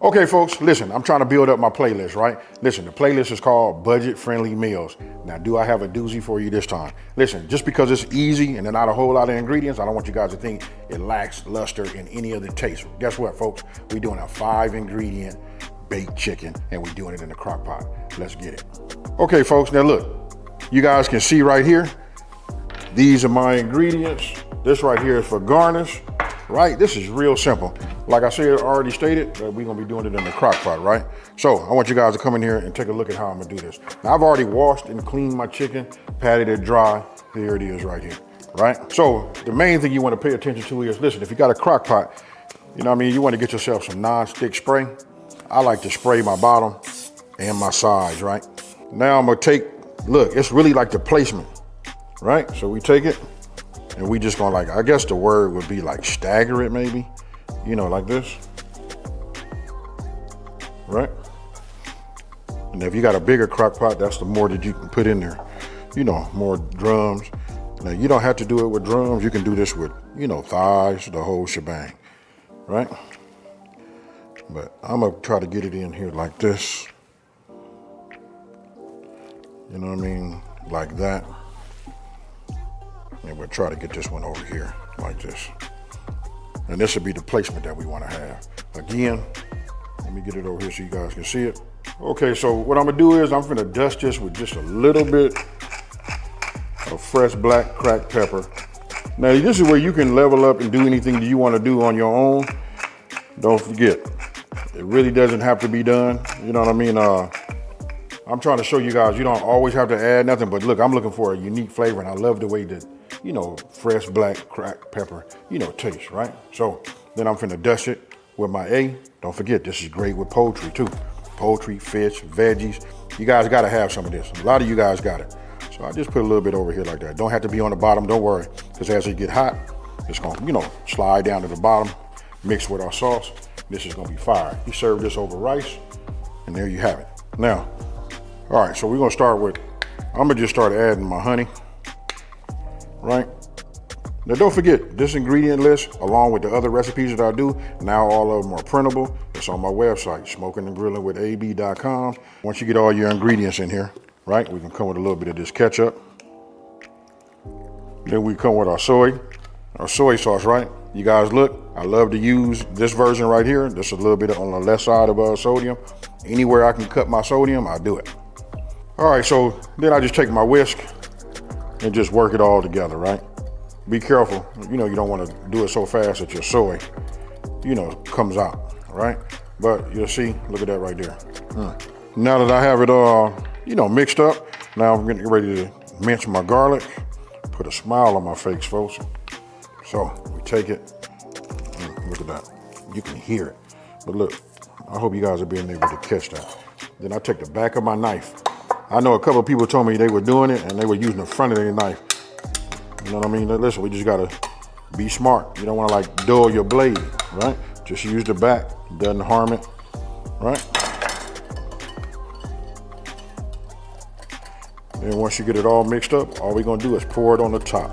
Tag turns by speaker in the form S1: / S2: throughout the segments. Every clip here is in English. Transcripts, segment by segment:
S1: Okay, folks, listen, I'm trying to build up my playlist, right? Listen, the playlist is called Budget Friendly Meals. Now, do I have a doozy for you this time? Listen, just because it's easy and there's not a whole lot of ingredients, I don't want you guys to think it lacks luster in any other taste. Guess what, folks? We're doing a 5-ingredient baked chicken and we're doing it in the crock pot. Let's get it. Okay, folks, now look, you guys can see right here, these are my ingredients. This right here is for garnish, right? This is real simple. Like I said, already stated, that we're gonna be doing it in the crock pot, right? So I want you guys to come in here and take a look at how I'm gonna do this. Now I've already washed and cleaned my chicken, patted it dry. Here it is right here, right? So the main thing you wanna pay attention to is, listen, if you got a crock pot, you know what I mean, you wanna get yourself some non-stick spray. I like to spray my bottom and my sides, right? Now I'm gonna take, look, it's really like the placement, right? So we take it and we just gonna, like, I guess the word would be like stagger it maybe, you know, like this, right? And if you got a bigger crock pot, that's the more that you can put in there, you know, more drums. Now you don't have to do it with drums. You can do this with, you know, thighs, the whole shebang, right? But I'm gonna try to get it in here like this. You know what I mean? Like that. And we'll try to get this one over here like this. And this will be the placement that we want to have. Again, let me get it over here so you guys can see it. Okay, so what I'm gonna do is I'm gonna dust this with just a little bit of fresh black cracked pepper. Now this is where you can level up and do anything that you want to do on your own. Don't forget, it really doesn't have to be done. You know what I mean? I'm trying to show you guys, you don't always have to add nothing, but look, I'm looking for a unique flavor and I love the way that, you know, fresh black cracked pepper, you know, tastes, right? So then I'm finna dust it with my A. Don't forget, this is great with poultry too. Poultry, fish, veggies. You guys gotta have some of this. A lot of you guys got it. So I just put a little bit over here like that. Don't have to be on the bottom, don't worry. Because as it get hot, it's gonna, you know, slide down to the bottom, mix with our sauce. This is gonna be fire. You serve this over rice, and there you have it. Now, all right, so we're gonna start with, I'm gonna just start adding my honey, right? Now don't forget, this ingredient list, along with the other recipes that I do, now all of them are printable. It's on my website, smokingandgrillingwithab.com. Once you get all your ingredients in here, right, we can come with a little bit of this ketchup. Then we come with our soy sauce, right? You guys look, I love to use this version right here. This is a little bit on the left side of sodium. Anywhere I can cut my sodium, I do it. All right, so then I just take my whisk and just work it all together, right? Be careful, you know, you don't want to do it so fast that your soy, you know, comes out, right? But you'll see, look at that right there. Now that I have it all, you know, mixed up, now I'm getting ready to mince my garlic, put a smile on my face, folks. So we take it, look at that. You can hear it, but look, I hope you guys are being able to catch that. Then I take the back of my knife. I know a couple of people told me they were doing it and they were using the front of their knife. You know what I mean? Listen, we just gotta be smart. You don't wanna like dull your blade, right? Just use the back, doesn't harm it, right? Then once you get it all mixed up, all we're gonna do is pour it on the top.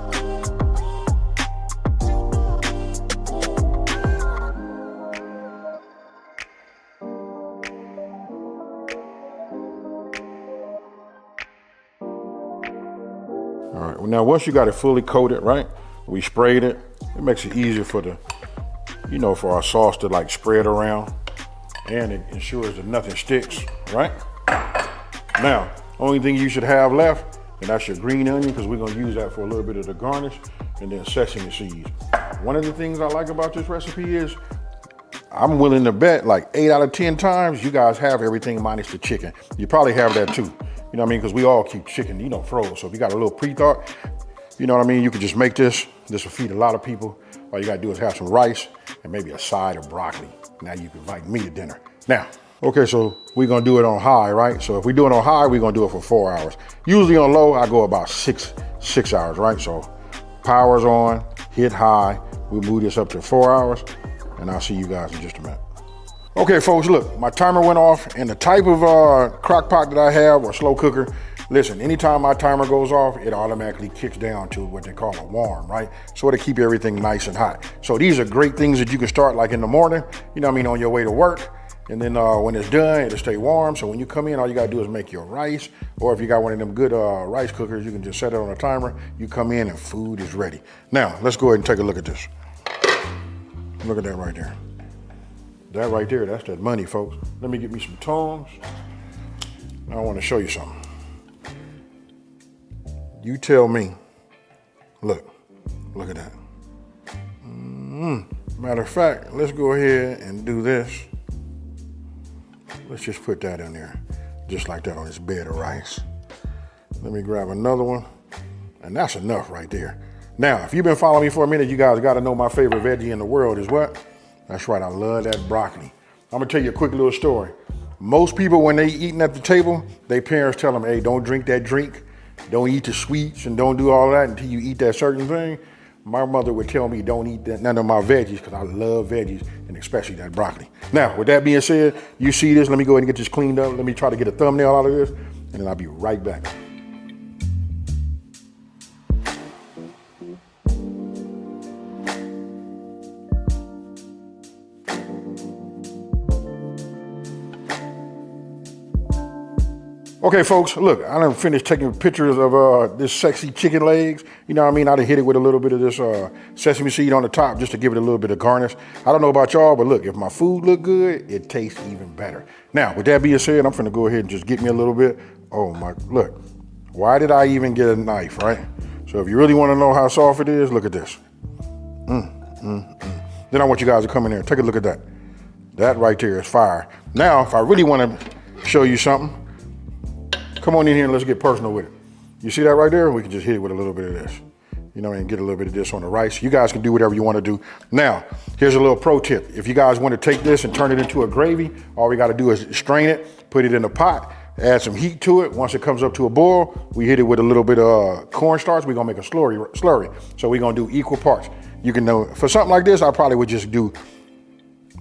S1: All right, now once you got it fully coated, right? We sprayed it. It makes it easier for the, you know, for our sauce to like spread around, and it ensures that nothing sticks, right? Now, only thing you should have left, and that's your green onion, because we're gonna use that for a little bit of the garnish, and then sesame seeds. One of the things I like about this recipe is, I'm willing to bet like 8 out of 10 times you guys have everything minus the chicken. You probably have that too. You know what I mean? Because we all keep chicken, you know, frozen. So if you got a little pre-thought, you know what I mean? You can just make this. This will feed a lot of people. All you gotta do is have some rice and maybe a side of broccoli. Now you can invite me to dinner. Now, okay, so we're gonna do it on high, right? So if we do it on high, we're gonna do it for 4 hours. Usually on low, I go about six hours, right? So power's on, hit high. We move this up to 4 hours, and I'll see you guys in just a minute. Okay, folks, look, my timer went off, and the type of crock pot that I have, or slow cooker, listen, anytime my timer goes off, it automatically kicks down to what they call a warm, right? So it'll keep everything nice and hot. So these are great things that you can start like in the morning, you know what I mean, on your way to work, And then when it's done, it'll stay warm. So when you come in, all you gotta do is make your rice. Or if you got one of them good rice cookers, you can just set it on a timer. You come in and food is ready. Now, let's go ahead and take a look at this. Look at that right there. That right there, that's that money, folks. Let me get me some tongs. Now I wanna show you something. You tell me, look at that. Matter of fact, let's go ahead and do this. Let's just put that in there, just like that on this bed of rice. Let me grab another one, and that's enough right there. Now, if you've been following me for a minute, you guys gotta know my favorite veggie in the world is what? That's right, I love that broccoli. I'm gonna tell you a quick little story. Most people, when they eating at the table, their parents tell them, hey, don't drink that drink, don't eat the sweets, and don't do all that until you eat that certain thing. My mother would tell me don't eat none of my veggies because I love veggies, and especially that broccoli. Now, with that being said, you see this, let me go ahead and get this cleaned up. Let me try to get a thumbnail out of this, and then I'll be right back. Okay, folks, look, I done finished taking pictures of this sexy chicken legs. You know what I mean? I done hit it with a little bit of this sesame seed on the top just to give it a little bit of garnish. I don't know about y'all, but look, if my food look good, it tastes even better. Now, with that being said, I'm finna go ahead and just get me a little bit. Oh my, look, why did I even get a knife, right? So if you really wanna know how soft it is, look at this. Then I want you guys to come in there and take a look at that. That right there is fire. Now, if I really wanna show you something, come on in here and let's get personal with it. You see that right there? We can just hit it with a little bit of this. You know, and get a little bit of this on the rice. You guys can do whatever you want to do. Now, here's a little pro tip. If you guys want to take this and turn it into a gravy, all we got to do is strain it, put it in a pot, add some heat to it. Once it comes up to a boil, we hit it with a little bit of cornstarch. We're going to make a slurry. So we're going to do equal parts. You can know, for something like this, I probably would just do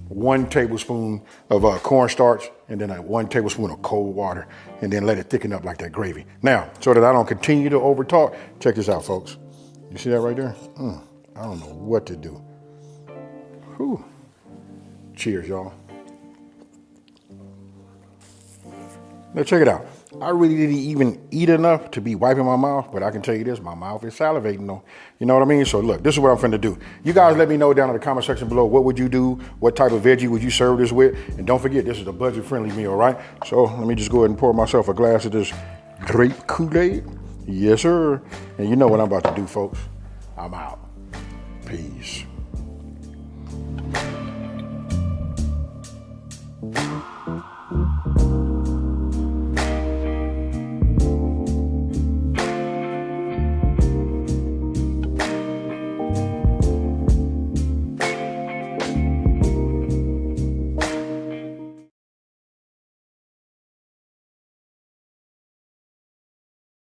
S1: 1 tablespoon of cornstarch and then 1 tablespoon of cold water and then let it thicken up like that gravy. Now, so that I don't continue to over talk, check this out, folks. You see that right there? I don't know what to do. Whew. Cheers, y'all. Now check it out. I really didn't even eat enough to be wiping my mouth, but I can tell you this, my mouth is salivating though. You know what I mean? So look, this is what I'm finna do. You guys let me know down in the comment section below, what would you do? What type of veggie would you serve this with? And don't forget, this is a budget-friendly meal, right? So let me just go ahead and pour myself a glass of this grape Kool-Aid. Yes, sir. And you know what I'm about to do, folks. I'm out. Peace.